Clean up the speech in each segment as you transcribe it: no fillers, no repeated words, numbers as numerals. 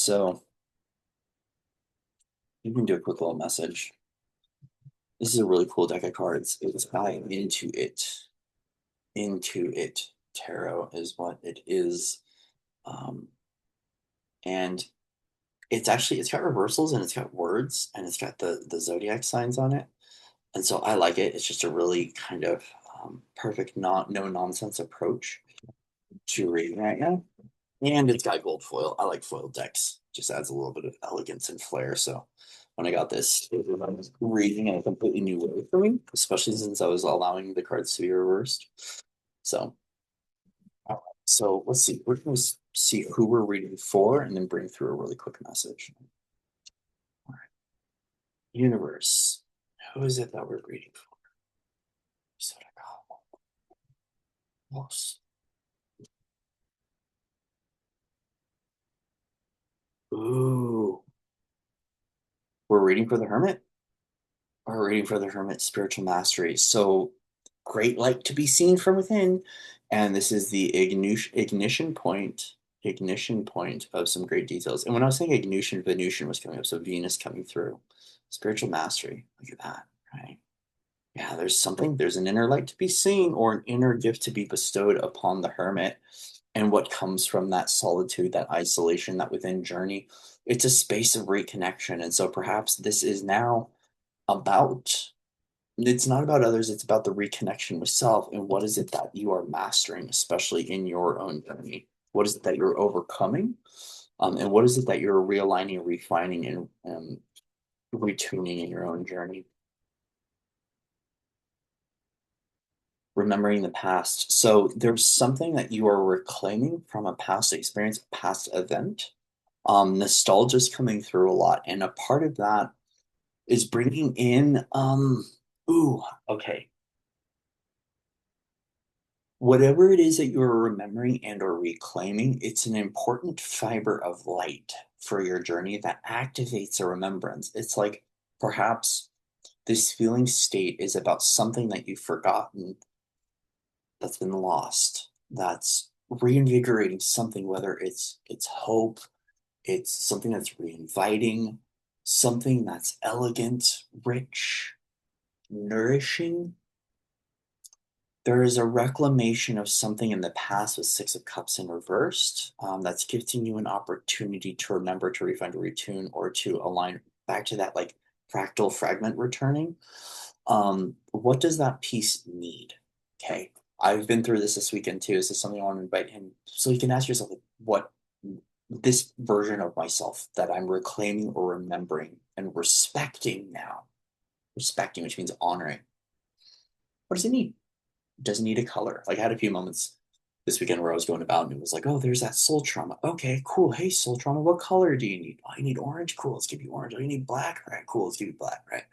So you can do a quick little message. This is a really cool deck of cards. It's by Into It. Into It Tarot is what it is. Um, and it's got reversals and it's got words and it's got the zodiac signs on it. And so I like it. It's just a really kind of perfect, not no nonsense approach to reading right now. And it's got gold foil. I like foiled decks. Just adds a little bit of elegance and flair. So when I got this, it was reading in a completely new way for me, especially since I was allowing the cards to be reversed. So, so let's see. We're going to see who we're reading for and then bring through a really quick message. All right. Universe. Who is it that we're reading for? So I got most. Ooh. We're reading for the Hermit? We're reading for the Hermit spiritual mastery. So great light to be seen from within. And this is the ignition point of some great details. And when I was saying ignition, Venusian was coming up. So Venus coming through. Spiritual mastery. Look at that. Right. Yeah, there's an inner light to be seen or an inner gift to be bestowed upon the hermit. And what comes from that solitude, that isolation, that within journey, it's a space of reconnection. And so perhaps this is now about it's not about others, it's about the reconnection with self. And what is it that you are mastering, especially in your own journey? What is it that you're overcoming? And what is it that you're realigning, refining, and retuning in your own journey? Remembering the past. So there's something that you are reclaiming from a past experience, past event. Nostalgia is coming through a lot. And a part of that is bringing in, ooh, okay, whatever it is that you're remembering and or reclaiming, it's an important fiber of light for your journey that activates a remembrance. It's like perhaps this feeling state is about something that you've forgotten, that's been lost, that's reinvigorating something, whether it's hope, it's something that's reinviting, something that's elegant, rich, nourishing. There is a reclamation of something in the past with Six of Cups in reversed. That's giving you an opportunity to remember, to refine, to retune, or to align back to that like fractal fragment returning. What does that piece need? Okay. I've been through this weekend too. This is something I want to invite him. So you can ask yourself, like, what this version of myself that I'm reclaiming or remembering and respecting now, respecting, which means honoring. What does it need? Doesn't need a color. Like I had a few moments this weekend where I was going about and it was like, oh, there's that soul trauma. Okay, cool. Hey, soul trauma, what color do you need? Oh, I need orange. Cool, let's give you orange. Oh, you need black. All right, cool, let's give you black. Right.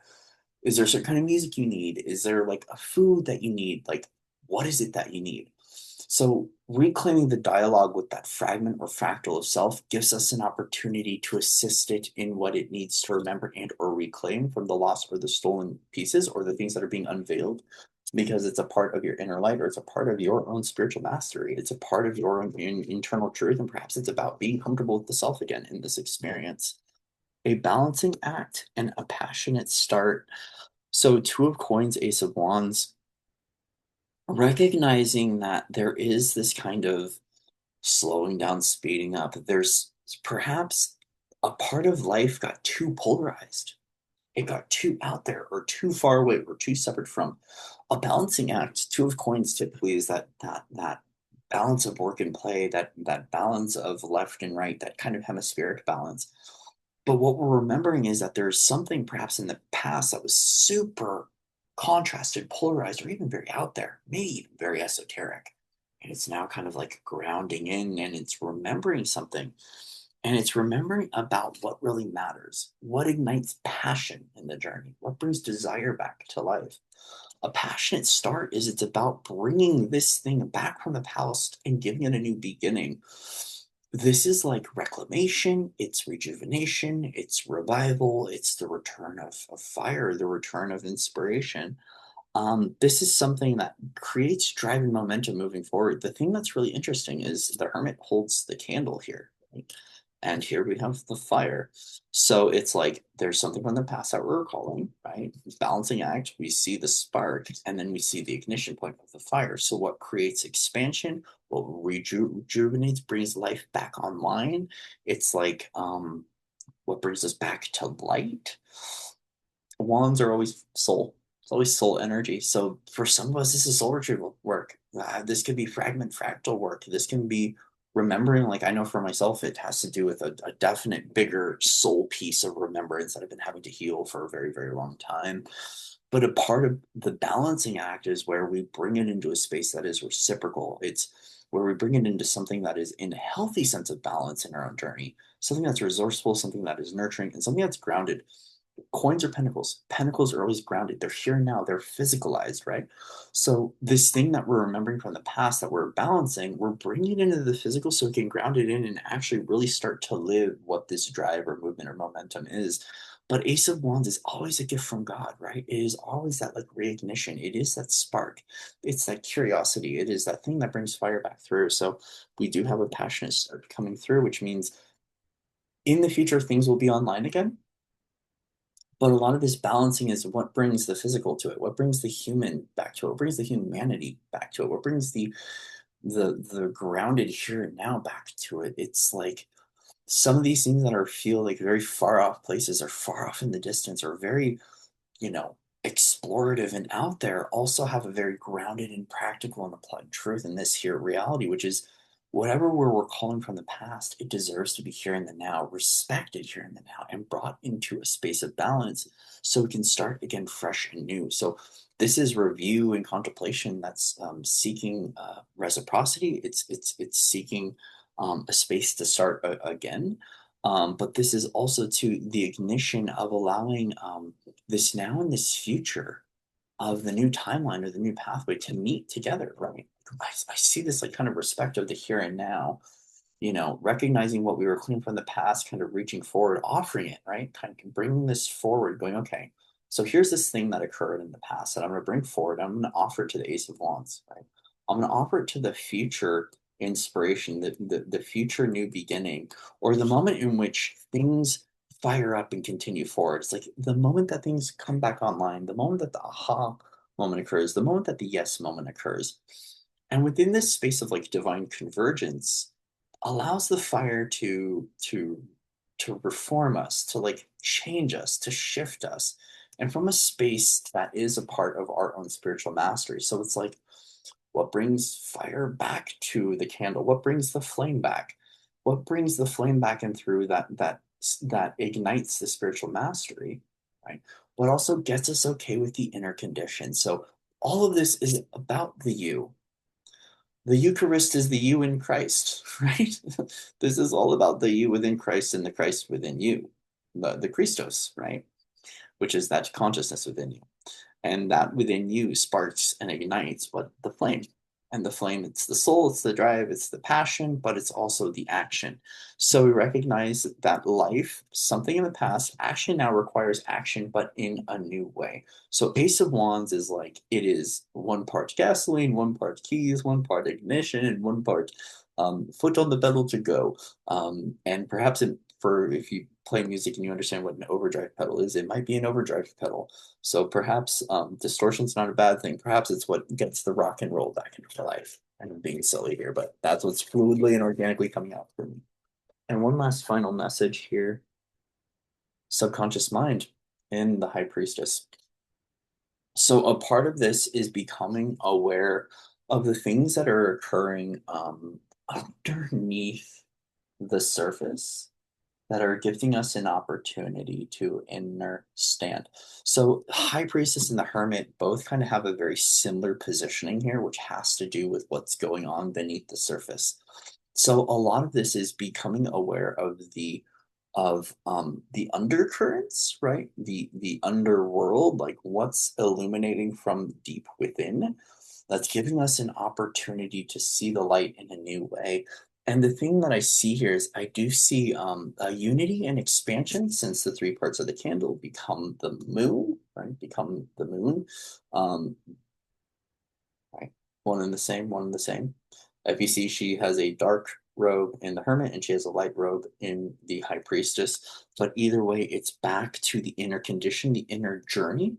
Is there a certain kind of music you need? Is there like a food that you need? Like, what is it that you need? So reclaiming the dialogue with that fragment or fractal of self gives us an opportunity to assist it in what it needs to remember and or reclaim from the lost or the stolen pieces or the things that are being unveiled because it's a part of your inner light or it's a part of your own spiritual mastery. It's a part of your own internal truth. And perhaps it's about being comfortable with the self again in this experience. A balancing act and a passionate start. So, Two of Coins, Ace of Wands, recognizing that there is this kind of slowing down, speeding up. There's perhaps a part of life got too polarized. It got too out there or too far away or too separate from a balancing act. Two of Coins typically is that balance of work and play, that balance of left and right, that kind of hemispheric balance. But what we're remembering is that there's something perhaps in the past that was super contrasted, polarized, or even very out there, maybe even very esoteric. And it's now kind of like grounding in and it's remembering something. And it's remembering about what really matters, what ignites passion in the journey, what brings desire back to life. A passionate start is it's about bringing this thing back from the past and giving it a new beginning. This is like reclamation, it's rejuvenation, it's revival, it's the return of fire, the return of inspiration. This is something that creates drive and momentum moving forward. The thing that's really interesting is the hermit holds the candle here, right? And here we have the fire. So it's like there's something from the past that we're recalling, right? Balancing act, we see the spark, and then we see the ignition point of the fire. So what creates expansion, what rejuvenates, brings life back online. It's like what brings us back to light. Wands are always soul. It's always soul energy. So for some of us, this is soul retrieval work. This could be fractal work. This can be remembering. Like I know for myself, it has to do with a definite bigger soul piece of remembrance that I've been having to heal for a very, very long time. But a part of the balancing act is where we bring it into a space that is reciprocal. It's where we bring it into something that is in a healthy sense of balance in our own journey, something that's resourceful, something that is nurturing, and something that's grounded. Coins are pentacles. Pentacles are always grounded. They're here now. They're physicalized, right? So this thing that we're remembering from the past that we're balancing, we're bringing it into the physical so we can ground it in and actually really start to live what this drive or movement or momentum is. But Ace of Wands is always a gift from God, right? It is always that like reignition. It is that spark. It's that curiosity. It is that thing that brings fire back through. So we do have a passionate start coming through, which means in the future things will be online again, but a lot of this balancing is what brings the physical to it, what brings the human back to it, what brings the humanity back to it, what brings the grounded here and now back to it. It's like some of these things that are feel like very far off places or far off in the distance or very, you know, explorative and out there also have a very grounded and practical and applied truth in this here reality, which is whatever we're recalling from the past, it deserves to be here in the now, respected here in the now, and brought into a space of balance so we can start again fresh and new. So this is review and contemplation that's seeking reciprocity. It's seeking a space to start again. But this is also to the ignition of allowing this now and this future of the new timeline or the new pathway to meet together, right? I see this like kind of respect of the here and now, recognizing what we were cleaning from the past, kind of reaching forward, offering it, right? Kind of bringing this forward, going, okay, so here's this thing that occurred in the past that I'm going to bring forward. I'm going to offer it to the Ace of Wands, right? I'm going to offer it to the future inspiration, the future new beginning, or the moment in which things fire up and continue forward. It's like the moment that things come back online, the moment that the aha moment occurs, the moment that the yes moment occurs. And within this space of like divine convergence, allows the fire to reform us, to like change us, to shift us, and from a space that is a part of our own spiritual mastery. So it's like what brings fire back to the candle? What brings the flame back? What brings the flame back and through that ignites the spiritual mastery, right? But also gets us okay with the inner condition. So all of this is about the you. The Eucharist is the you in Christ, right? This is all about the you within Christ and the Christ within you, the Christos, right? Which is that consciousness within you. And that within you sparks and ignites what the flame. And the flame, it's the soul, it's the drive, it's the passion, but it's also the action. So we recognize that life, something in the past, action now requires action, but in a new way. So Ace of Wands is like, it is one part gasoline, one part keys, one part ignition, and one part foot on the pedal to go. And perhaps for if you play music and you understand what an overdrive pedal is, it might be an overdrive pedal. So perhaps distortion's not a bad thing. Perhaps it's what gets the rock and roll back into your life. I'm being silly here, but that's what's fluidly and organically coming out for me. And one last final message here: subconscious mind in the High Priestess. So a part of this is becoming aware of the things that are occurring underneath the surface that are giving us an opportunity to understand. So, High Priestess and the Hermit both kind of have a very similar positioning here, which has to do with what's going on beneath the surface. So, a lot of this is becoming aware of the undercurrents, right? The underworld, like what's illuminating from deep within. That's giving us an opportunity to see the light in a new way. And the thing that I see here is I do see a unity and expansion since the three parts of the candle become the moon, right? Become the moon, um, right? One and the same, one and the same. If you see, she has a dark robe in the hermit, and she has a light robe in the high priestess. But either way, it's back to the inner condition, the inner journey,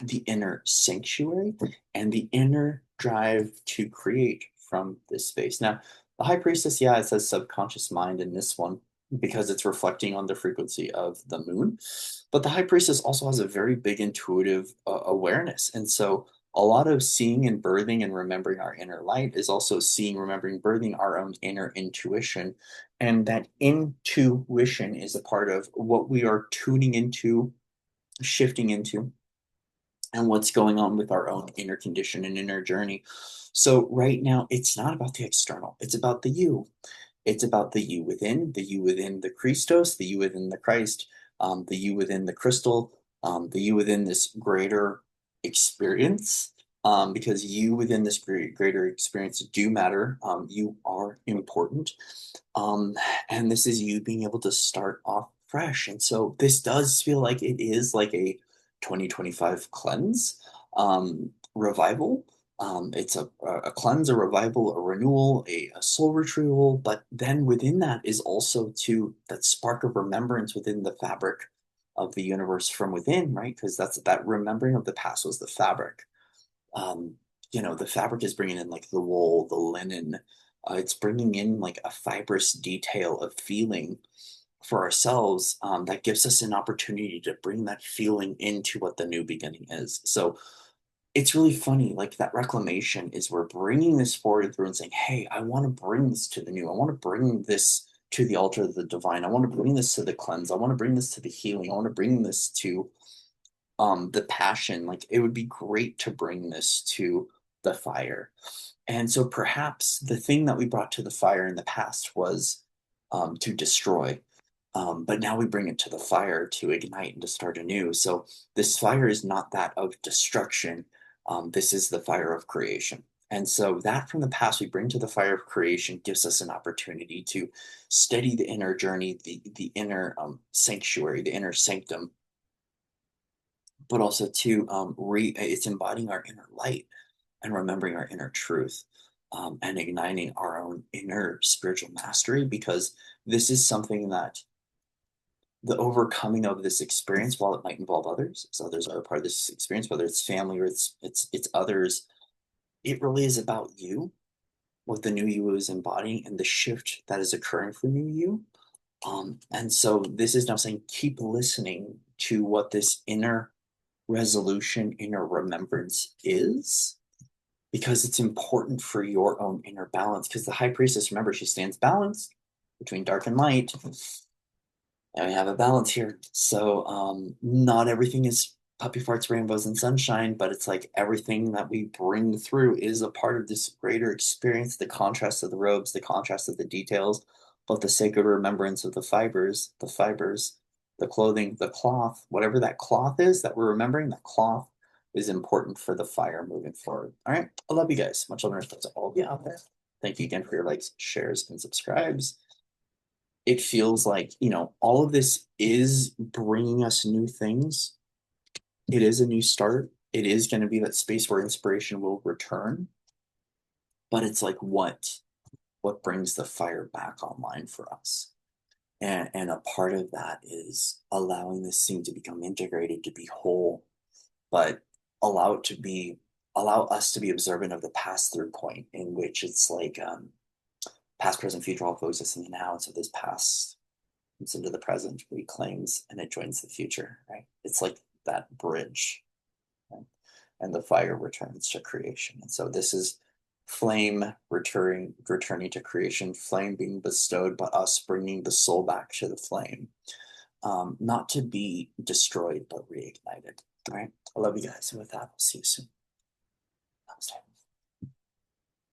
the inner sanctuary, and the inner drive to create from this space. Now, the high priestess, yeah, it says subconscious mind in this one because it's reflecting on the frequency of the moon. But the high priestess also has a very big intuitive awareness. And so a lot of seeing and birthing and remembering our inner light is also seeing, remembering, birthing our own inner intuition. And that intuition is a part of what we are tuning into, shifting into, and what's going on with our own inner condition and inner journey. So, right now, it's not about the external, it's about the you. It's about the you within the Christos, the you within the Christ, the you within the crystal, the you within this greater experience. Because you within this greater experience do matter. You are important. Um, and this is you being able to start off fresh. And so this does feel like it is like a 2025 cleanse, revival. It's a cleanse, a revival, a renewal, a soul retrieval. But then within that is also to that spark of remembrance within the fabric of the universe from within, right? Because that's that remembering of the past was the fabric. um, the fabric is bringing in like the wool, the linen. It's bringing in like a fibrous detail of feeling for ourselves, that gives us an opportunity to bring that feeling into what the new beginning is. So it's really funny, like that reclamation is we're bringing this forward through and saying, hey, I want to bring this to the new. I want to bring this to the altar of the divine. I want to bring this to the cleanse. I want to bring this to the healing. I want to bring this to the passion. Like it would be great to bring this to the fire. And so perhaps the thing that we brought to the fire in the past was to destroy, but now we bring it to the fire to ignite and to start anew. So this fire is not that of destruction. This is the fire of creation. And so that from the past we bring to the fire of creation gives us an opportunity to steady the inner journey, the inner sanctuary, the inner sanctum, but also to it's embodying our inner light and remembering our inner truth, and igniting our own inner spiritual mastery, because this is something that the overcoming of this experience, while it might involve others, so others are a part of this experience, whether it's family or it's others, it really is about you, what the new you is embodying, and the shift that is occurring for new you. And so this is now saying keep listening to what this inner resolution, inner remembrance is, because it's important for your own inner balance. Because the high priestess, remember, she stands balanced between dark and light, and we have a balance here. So not everything is puppy farts, rainbows, and sunshine, but it's like everything that we bring through is a part of this greater experience. The contrast of the robes, the contrast of the details, but the sacred remembrance of the fibers, the clothing, the cloth, whatever that cloth is that we're remembering, that cloth is important for the fire moving forward. All right. I love you guys. Much love and respect to all of you out there. Thank you again for your likes, shares, and subscribes. It feels like, all of this is bringing us new things. It is a new start. It is going to be that space where inspiration will return. But it's like what brings the fire back online for us. And a part of that is allowing this thing to become integrated, to be whole, but allow it to be allow us to be observant of the pass-through point, in which it's like past, present, future all coexist in the now. And so this past comes into the present, reclaims, and it joins the future, right? It's like that bridge, right? And the fire returns to creation. And so this is flame returning to creation, flame being bestowed, but us bringing the soul back to the flame, not to be destroyed, but reignited. All right. I love you guys. And with that, I'll see you soon. Namaste.